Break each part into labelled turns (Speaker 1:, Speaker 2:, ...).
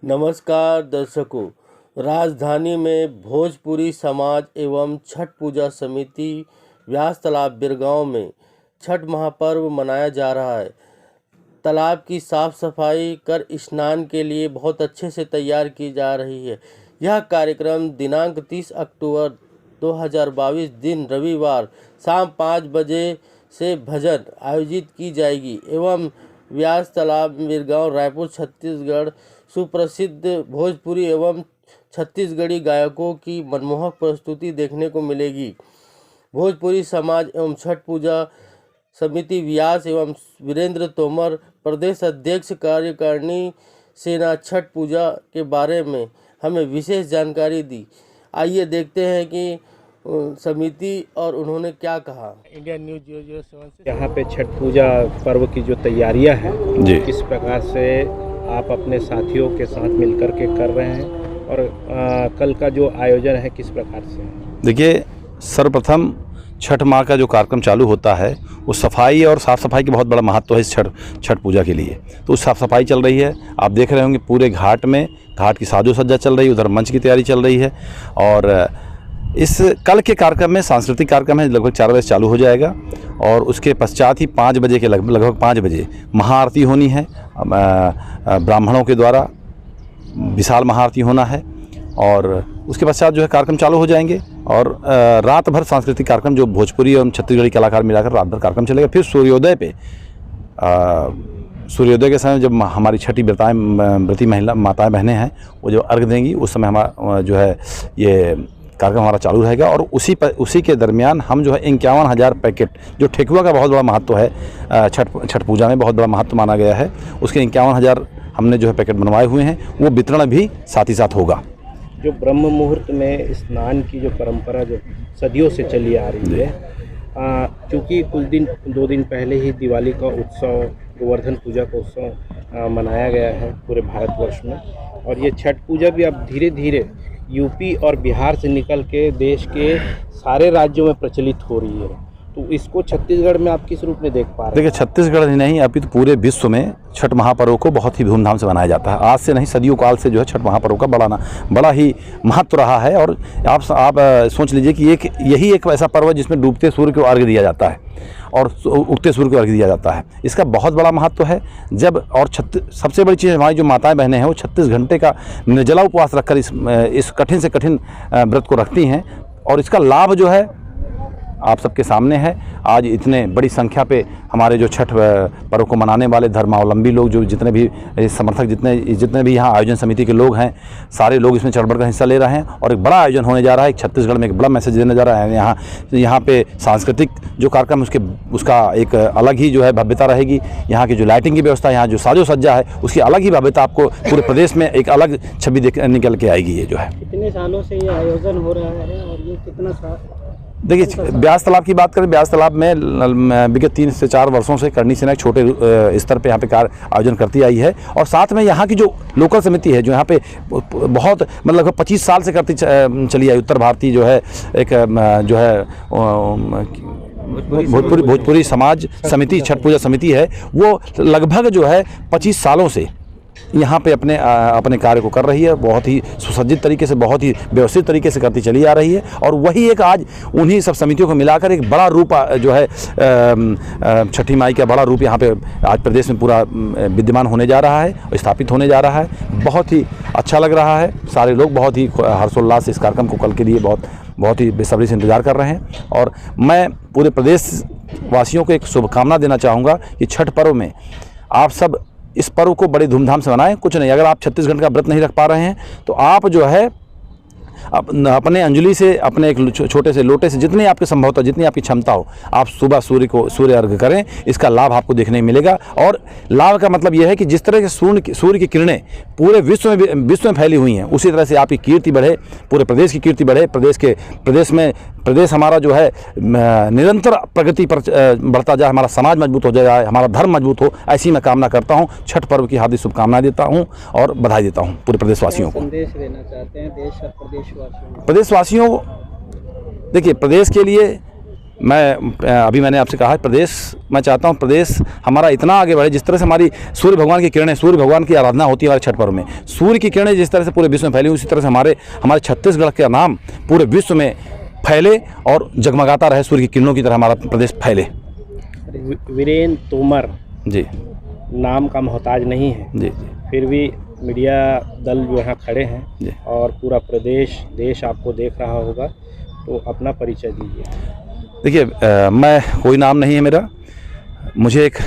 Speaker 1: नमस्कार दर्शकों, राजधानी में भोजपुरी समाज एवं छठ पूजा समिति व्यास तालाब बिरगांव में छठ महापर्व मनाया जा रहा है। तालाब की साफ सफाई कर स्नान के लिए बहुत अच्छे से तैयार की जा रही है। यह कार्यक्रम दिनांक 30 अक्टूबर 2022 दिन रविवार शाम 5 बजे से भजन आयोजित की जाएगी एवं व्यास तालाब बिरगांव रायपुर छत्तीसगढ़ सुप्रसिद्ध भोजपुरी एवं छत्तीसगढ़ी गायकों की मनमोहक प्रस्तुति देखने को मिलेगी। भोजपुरी समाज एवं छठ पूजा समिति व्यास एवं वीरेंद्र तोमर प्रदेश अध्यक्ष कार्यकारिणी सेना छठ पूजा के बारे में हमें विशेष जानकारी दी। आइए देखते हैं कि समिति और उन्होंने क्या कहा। इंडिया न्यूज 007 से
Speaker 2: यहाँ पे छठ पूजा पर्व की जो तैयारियां हैं जी, किस प्रकार से आप अपने साथियों के साथ मिलकर के कर रहे हैं और कल का जो आयोजन है किस प्रकार से? देखिए,
Speaker 3: सर्वप्रथम छठ माह का जो कार्यक्रम चालू होता है वो सफाई और साफ़ सफाई की बहुत बड़ा महत्व है इस छठ पूजा के लिए। तो उस साफ़ सफाई चल रही है, आप देख रहे होंगे पूरे घाट की साजो सज्जा चल रही है, उधर मंच की तैयारी चल रही है। और इस कल के कार्यक्रम में सांस्कृतिक कार्यक्रम है, लगभग 4 बजे चालू हो जाएगा और उसके पश्चात ही 5 बजे के लगभग 5 बजे महाआरती होनी है। ब्राह्मणों के द्वारा विशाल महाआरती होना है और उसके पश्चात जो है कार्यक्रम चालू हो जाएंगे और रात भर सांस्कृतिक कार्यक्रम जो भोजपुरी और छत्तीसगढ़ी कलाकार मिलाकर रात भर कार्यक्रम चलेगा। फिर सूर्योदय के समय जब हमारी छठी व्रती महिला माताएं बहनें हैं वो जो अर्घ देंगी, उस समय हमारा जो है ये कार्यक्रम हमारा चालू रहेगा। और उसी के दरमियान हम जो है 51,000 पैकेट, जो ठेकुआ का बहुत बड़ा महत्व है छठ पूजा में बहुत बड़ा महत्व माना गया है, उसके 51,000 हमने जो है पैकेट बनवाए हुए हैं, वो वितरण भी साथ ही साथ होगा।
Speaker 2: जो ब्रह्म मुहूर्त में स्नान की जो परंपरा जो सदियों से चली आ रही है, क्योंकि कुछ दिन 2 दिन पहले ही दिवाली का उत्सव, गोवर्धन पूजा का उत्सव मनाया गया है पूरे भारतवर्ष में, और ये छठ पूजा भी अब धीरे धीरे यूपी और बिहार से निकल के देश के सारे राज्यों में प्रचलित हो रही है। तो इसको छत्तीसगढ़ में आप किस रूप में देख पा रहे हैं?
Speaker 3: देखिए, छत्तीसगढ़ ही नहीं अभी तो पूरे विश्व में छठ महापर्व को बहुत ही धूमधाम से मनाया जाता है। आज से नहीं, सदियों काल से जो है छठ महापर्व का बड़ा ही महत्व रहा है। और आप सोच लीजिए कि यही एक ऐसा पर्व है जिसमें डूबते सूर्य को अर्घ्य दिया जाता है और उगते सूर्य को अर्घ्य दिया जाता है। इसका बहुत बड़ा महत्व है। सबसे बड़ी चीज़ हमारी जो माताएं बहनें हैं वो 36 घंटे का निर्जला उपवास रखकर इस कठिन से कठिन व्रत को रखती हैं और इसका लाभ जो है आप सबके सामने है। आज इतने बड़ी संख्या पे हमारे जो छठ पर्व को मनाने वाले धर्मावलंबी लोग, जो जितने भी समर्थक, जितने भी यहाँ आयोजन समिति के लोग हैं, सारे लोग इसमें चढ़-बढ़ कर हिस्सा ले रहे हैं और एक बड़ा आयोजन होने जा रहा है। छत्तीसगढ़ में एक बड़ा मैसेज देने जा रहा है। यहाँ पे सांस्कृतिक जो कार्यक्रम उसका एक अलग ही जो है भव्यता रहेगी। यहाँ की जो लाइटिंग की व्यवस्था, यहाँ जो साजो सज्जा है, उसकी अलग ही भव्यता आपको पूरे प्रदेश में एक अलग छवि निकल के आएगी। ये जो है
Speaker 2: कितने सालों से ये आयोजन हो रहा है और ये कितना
Speaker 3: देखिए, ब्यास तालाब की बात करें, ब्यास तालाब में विगत 3 से 4 वर्षों से करनी सेना एक छोटे स्तर पे यहाँ पे आयोजन करती आई है। और साथ में यहाँ की जो लोकल समिति है जो यहाँ पे बहुत लगभग 25 साल से करती चली आई, उत्तर भारतीय जो है एक जो है भोजपुरी समाज समिति छठ पूजा समिति है, वो लगभग जो है 25 सालों से यहाँ पे अपने कार्य को कर रही है। बहुत ही सुसज्जित तरीके से, बहुत ही व्यवस्थित तरीके से करती चली आ रही है। और वही एक आज उन्हीं सब समितियों को मिलाकर एक बड़ा रूप जो है छठी माई का बड़ा रूप यहाँ पे आज प्रदेश में पूरा विद्यमान होने जा रहा है, स्थापित होने जा रहा है। बहुत ही अच्छा लग रहा है। सारे लोग बहुत ही हर्षोल्लास से इस कार्यक्रम को कल के लिए बहुत ही बेसब्री से इंतजार कर रहे हैं। और मैं पूरे प्रदेश वासियों को एक शुभकामना देना चाहूँगा कि छठ पर्व में आप सब इस पर्व को बड़े धूमधाम से मनाएं। कुछ नहीं, अगर आप 36 घंटे का व्रत नहीं रख पा रहे हैं तो आप जो है अपने अंजलि से, अपने एक छोटे से लोटे से, जितनी आपकी संभवता, जितनी आपकी क्षमता हो, आप सुबह सूर्य अर्घ करें। इसका लाभ आपको देखने मिलेगा। और लाभ का मतलब यह है कि जिस तरह के सूर्य की किरणें पूरे विश्व में फैली हुई हैं, उसी तरह से आपकी कीर्ति बढ़े, पूरे प्रदेश की कीर्ति बढ़े, प्रदेश हमारा जो है निरंतर प्रगति पर बढ़ता जाए, हमारा समाज मजबूत हो जाए, हमारा धर्म मजबूत हो, ऐसी मैं कामना करता हूँ। छठ पर्व की हार्दिक शुभकामनाएं देता हूँ और बधाई देता हूँ पूरे प्रदेशवासियों को।
Speaker 2: संदेश देना चाहते हैं देश और प्रदेशवासियों?
Speaker 3: देखिए, प्रदेश के लिए अभी मैंने आपसे कहा है प्रदेश, मैं चाहता हूँ प्रदेश हमारा इतना आगे बढ़े, जिस तरह से हमारी सूर्य भगवान की किरणें, सूर्य भगवान की आराधना होती है हमारे छठ पर्व में, सूर्य की किरणें जिस तरह से पूरे विश्व में फैली, उसी तरह से हमारे छत्तीसगढ़ का नाम पूरे विश्व में फैले और जगमगाता रहे, सूर्य की किरणों की तरह हमारा प्रदेश फैले।
Speaker 2: वीरेंद्र तोमर
Speaker 3: जी
Speaker 2: नाम का मोहताज नहीं है,
Speaker 3: जी
Speaker 2: फिर भी मीडिया दल जो यहाँ खड़े हैं
Speaker 3: जी।
Speaker 2: और पूरा प्रदेश देश आपको देख रहा होगा, तो अपना परिचय दीजिए।
Speaker 3: देखिए, मैं कोई नाम नहीं है मेरा, मुझे एक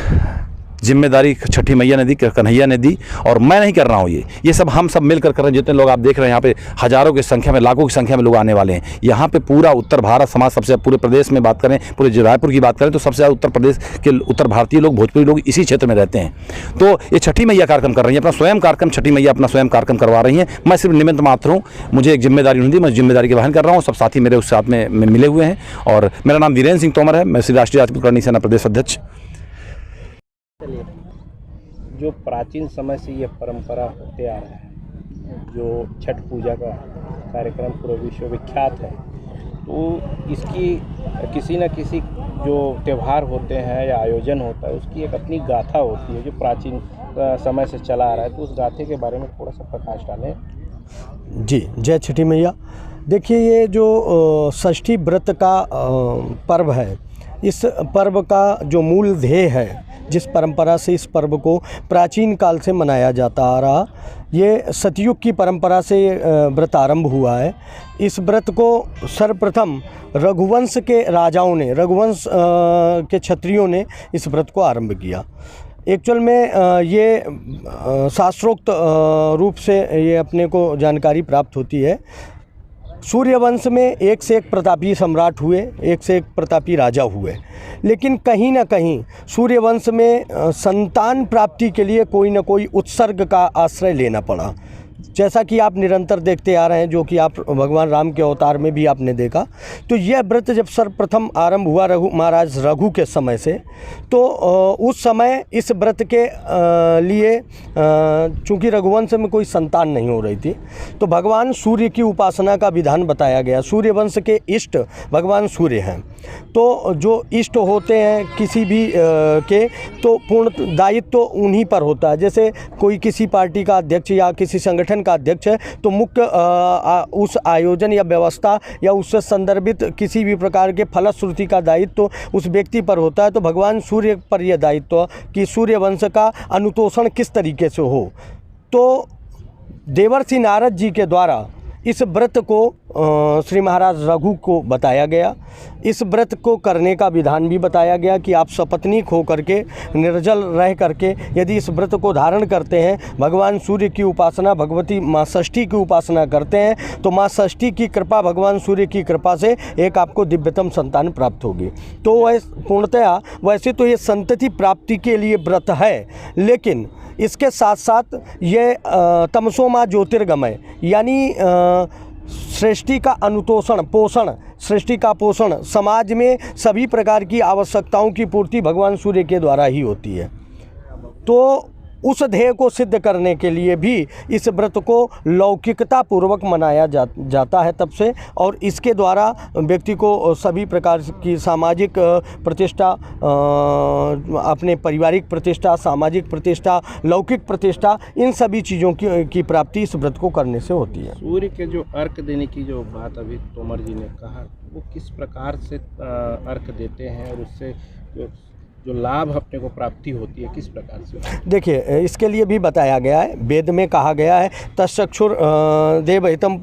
Speaker 3: जिम्मेदारी छठी मैया ने दी, कन्हैया ने दी, और मैं नहीं कर रहा हूँ ये सब हम सब मिलकर कर रहे हैं। जितने लोग आप देख रहे हैं यहाँ पे हज़ारों की संख्या में, लाखों की संख्या में लोग आने वाले हैं यहाँ पे। पूरा उत्तर भारत समाज, सबसे पूरे प्रदेश में बात करें, पूरे रायपुर की बात करें तो सबसे ज़्यादा उत्तर प्रदेश के उत्तर भारतीय लोग, भोजपुरी लोग इसी क्षेत्र में रहते हैं। तो ये छठी मैया कार्यक्रम कर रही हैं, अपना स्वयं कार्यक्रम, छठी मैया अपना स्वयं कार्यक्रम करवा रही हैं। मैं सिर्फ निमित्त मात्र हूँ, मुझे एक जिम्मेदारी नहीं दी, मैं जिम्मेदारी के वहन कर रहा हूँ। सब साथी मेरे उस साथ में मिले हुए हैं, और मेरा नाम वीरेंद्र सिंह तोमर है, मैं श्री राष्ट्रीय राजपूत करणी सेना प्रदेश अध्यक्ष।
Speaker 2: जो प्राचीन समय से ये परंपरा होते आ रहा है, जो छठ पूजा का कार्यक्रम पूरे विश्व विख्यात है, तो इसकी किसी न किसी जो त्यौहार होते हैं या आयोजन होता है, उसकी एक अपनी गाथा होती है जो प्राचीन समय से चला आ रहा है। तो उस गाथे के बारे में थोड़ा सा प्रकाश डालें।
Speaker 4: जी, जय छठी मैया। देखिए, ये जो षष्ठी व्रत का पर्व है, इस पर्व का जो मूल ध्येय है, जिस परंपरा से इस पर्व को प्राचीन काल से मनाया जाता आ रहा, ये सतयुग की परंपरा से व्रत आरंभ हुआ है। इस व्रत को सर्वप्रथम रघुवंश के राजाओं ने, रघुवंश के क्षत्रियों ने इस व्रत को आरंभ किया। एक्चुअल में ये शास्त्रोक्त रूप से ये अपने को जानकारी प्राप्त होती है। सूर्यवंश में एक से एक प्रतापी सम्राट हुए, एक से एक प्रतापी राजा हुए, लेकिन कहीं ना कहीं सूर्यवंश में संतान प्राप्ति के लिए कोई ना कोई उत्सर्ग का आश्रय लेना पड़ा, जैसा कि आप निरंतर देखते आ रहे हैं, जो कि आप भगवान राम के अवतार में भी आपने देखा। तो यह व्रत जब सर्वप्रथम आरंभ हुआ महाराज रघु के समय से, तो उस समय इस व्रत के लिए चूँकि रघुवंश में कोई संतान नहीं हो रही थी, तो भगवान सूर्य की उपासना का विधान बताया गया। सूर्यवंश के इष्ट भगवान सूर्य हैं, तो जो इष्ट होते हैं किसी भी के, तो पूर्ण दायित्व तो उन्हीं पर होता है। जैसे कोई किसी पार्टी का अध्यक्ष या किसी संगठन का अध्यक्ष है, तो मुख्य उस आयोजन या व्यवस्था या उससे संदर्भित किसी भी प्रकार के फलश्रुति का दायित्व तो उस व्यक्ति पर होता है। तो भगवान सूर्य पर यह दायित्व कि सूर्यवंश का अनुतोषण किस तरीके से हो। तो देवर्षि नारद जी के द्वारा इस व्रत को श्री महाराज रघु को बताया गया। इस व्रत को करने का विधान भी बताया गया कि आप सपत्नीक हो करके, निर्जल रह करके यदि इस व्रत को धारण करते हैं, भगवान सूर्य की उपासना, भगवती माँ षष्ठी की उपासना करते हैं, तो माँ षष्ठी की कृपा, भगवान सूर्य की कृपा से एक आपको दिव्यतम संतान प्राप्त होगी। तो वह पूर्णतया वैसे तो ये संतति प्राप्ति के लिए व्रत है, लेकिन इसके साथ साथ ये तमसोमा ज्योतिर्गमय, यानी सृष्टि का अनुतोषण, पोषण, सृष्टि का पोषण, समाज में सभी प्रकार की आवश्यकताओं की पूर्ति भगवान सूर्य के द्वारा ही होती है। तो उस ध्येय को सिद्ध करने के लिए भी इस व्रत को लौकिकता पूर्वक मनाया जाता है तब से, और इसके द्वारा व्यक्ति को सभी प्रकार की सामाजिक प्रतिष्ठा, अपने पारिवारिक प्रतिष्ठा, सामाजिक प्रतिष्ठा, लौकिक प्रतिष्ठा, इन सभी चीज़ों की प्राप्ति इस व्रत को करने से होती है।
Speaker 2: सूर्य के जो अर्घ देने की जो बात अभी तोमर जी ने कहा, वो किस प्रकार से अर्घ देते हैं और उससे जो लाभ अपने को प्राप्ति होती है किस प्रकार से?
Speaker 4: देखिए, इसके लिए भी बताया गया है, वेद में कहा गया है तत्चक्षुर देवहितम।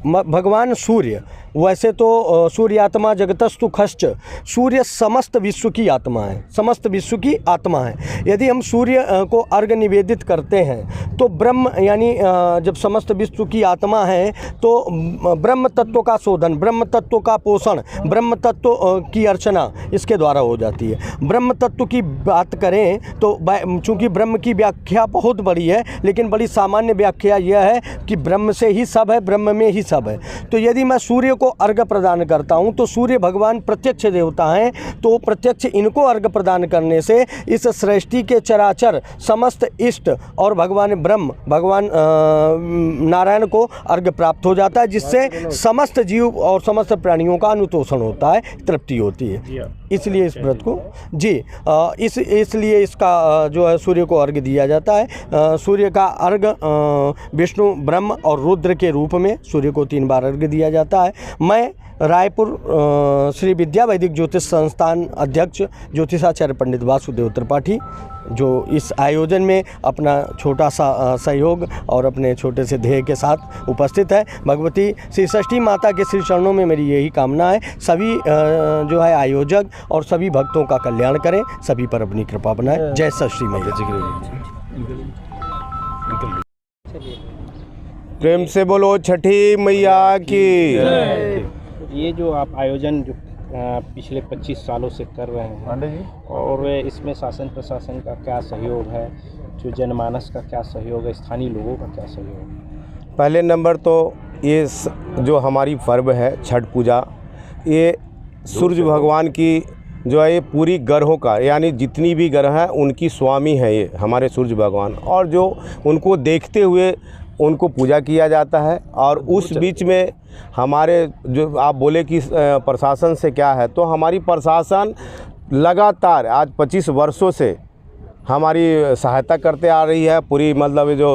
Speaker 4: भगवान सूर्य, वैसे तो सूर्यात्मा जगतस्तु खश्च, सूर्य समस्त विश्व की आत्मा है, समस्त विश्व की आत्मा है। यदि हम सूर्य को अर्घ निवेदित करते हैं तो ब्रह्म, यानी जब समस्त विश्व की आत्मा है तो ब्रह्म तत्व का शोधन, ब्रह्म तत्व का पोषण, ब्रह्म तत्व की अर्चना इसके द्वारा हो जाती है। ब्रह्म तत्व की बात करें तो चूँकि ब्रह्म की व्याख्या बहुत बड़ी है, लेकिन बड़ी सामान्य व्याख्या यह है कि ब्रह्म से ही सब है, ब्रह्म में ही सब है। तो यदि मैं सूर्य को को अर्घ्य प्रदान करता हूँ, तो सूर्य भगवान प्रत्यक्ष देवता हैं, तो प्रत्यक्ष इनको अर्घ्य प्रदान करने से इस सृष्टि के चराचर समस्त इष्ट और भगवान ब्रह्म, भगवान नारायण को अर्घ्य प्राप्त हो जाता है, जिससे समस्त जीव और समस्त प्राणियों का अनुतोषण होता है, तृप्ति होती है। इसलिए इस व्रत को इसलिए इसका जो है सूर्य को अर्घ्य दिया जाता है। सूर्य का अर्घ्य विष्णु, ब्रह्म और रुद्र के रूप में सूर्य को 3 बार अर्घ्य दिया जाता है। मैं रायपुर श्री विद्या वैदिक ज्योतिष संस्थान अध्यक्ष ज्योतिषाचार्य पंडित वासुदेव त्रिपाठी, जो इस आयोजन में अपना छोटा सा सहयोग और अपने छोटे से ध्येय के साथ उपस्थित है। भगवती श्री षष्ठी माता के श्री चरणों में मेरी यही कामना है, सभी जो है आयोजक और सभी भक्तों का कल्याण करें, सभी पर अपनी कृपा बनाए। जय षष्ठी मैया।
Speaker 5: प्रेम से बोलो छठी मैया की।
Speaker 2: ये जो आप आयोजन जो पिछले 25 सालों से कर रहे हैं, और इसमें शासन प्रशासन का क्या सहयोग है, जो जनमानस का क्या सहयोग है, स्थानीय लोगों का क्या सहयोग है?
Speaker 5: पहले नंबर तो ये जो हमारी पर्व है छठ पूजा, ये सूर्य भगवान की जो है ये पूरी ग्रहों का, यानी जितनी भी ग्रह हैं उनकी स्वामी है ये हमारे सूर्य भगवान, और जो उनको देखते हुए उनको पूजा किया जाता है। और उस बीच में हमारे जो आप बोले कि प्रशासन से क्या है, तो हमारी प्रशासन लगातार आज 25 वर्षों से हमारी सहायता करते आ रही है। पूरी मतलब जो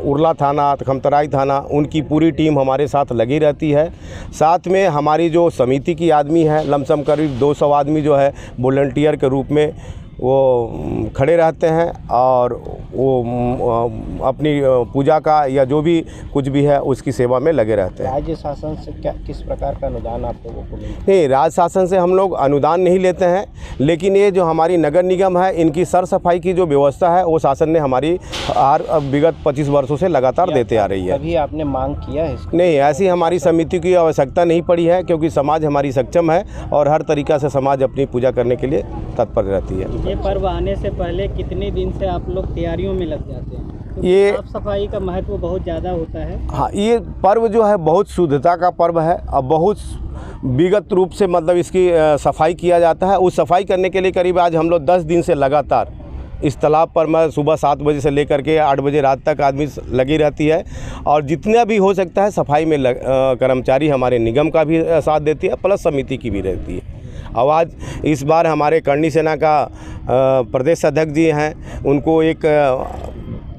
Speaker 5: उरला थाना, खमतराई थाना, उनकी पूरी टीम हमारे साथ लगी रहती है। साथ में हमारी जो समिति की आदमी है, लमसम करीब 200 आदमी जो है वॉलंटियर के रूप में वो खड़े रहते हैं, और वो अपनी पूजा का या जो भी कुछ भी है उसकी सेवा में लगे रहते हैं।
Speaker 2: राज्य शासन से क्या किस प्रकार का अनुदान आप लोगों को मिलता है?
Speaker 5: नहीं, राज्य शासन से हम लोग अनुदान नहीं लेते हैं, लेकिन ये जो हमारी नगर निगम है, इनकी सर सफाई की जो व्यवस्था है वो शासन ने हमारी विगत 25 वर्षों से लगातार देते आ रही है।
Speaker 2: कभी आपने मांग किया है इसको?
Speaker 5: नहीं, ऐसी हमारी समिति की आवश्यकता नहीं पड़ी है, क्योंकि समाज हमारी सक्षम है और हर तरीक़ा से समाज अपनी पूजा करने के लिए तत्पर रहती है।
Speaker 6: ये पर्व आने से पहले कितने दिन से आप लोग तैयारियों में लग जाते हैं?
Speaker 5: ये
Speaker 6: साफ सफाई का महत्व बहुत ज़्यादा होता है।
Speaker 5: हाँ, ये पर्व जो है बहुत शुद्धता का पर्व है और बहुत विगत रूप से मतलब इसकी सफाई किया जाता है। उस सफाई करने के लिए करीब आज हम लोग 10 दिन से लगातार इस तालाब पर मैं सुबह 7 बजे से लेकर के 8 बजे रात तक आदमी लगी रहती है, और जितना भी हो सकता है सफाई में कर्मचारी हमारे निगम का भी साथ देती है, प्लस समिति की भी रहती है। अब आज इस बार हमारे करणी सेना का प्रदेश अध्यक्ष जी हैं, उनको एक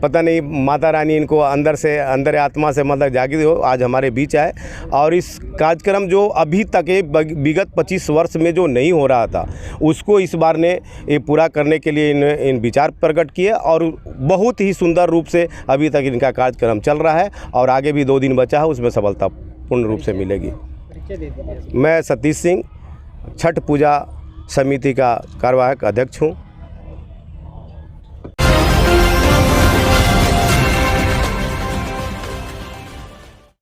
Speaker 5: पता नहीं माता रानी इनको अंदर आत्मा से मतलब जागी हो, आज हमारे बीच आए, और इस कार्यक्रम जो अभी तक विगत 25 वर्ष में जो नहीं हो रहा था उसको इस बार ने ये पूरा करने के लिए इन विचार प्रकट किए, और बहुत ही सुंदर रूप से अभी तक इनका कार्यक्रम चल रहा है, और आगे भी 2 दिन बचा है, उसमें सफलता पूर्ण रूप से मिलेगी। मैं सतीश सिंह, छठ पूजा समिति का कार्यवाहक अध्यक्ष हूँ।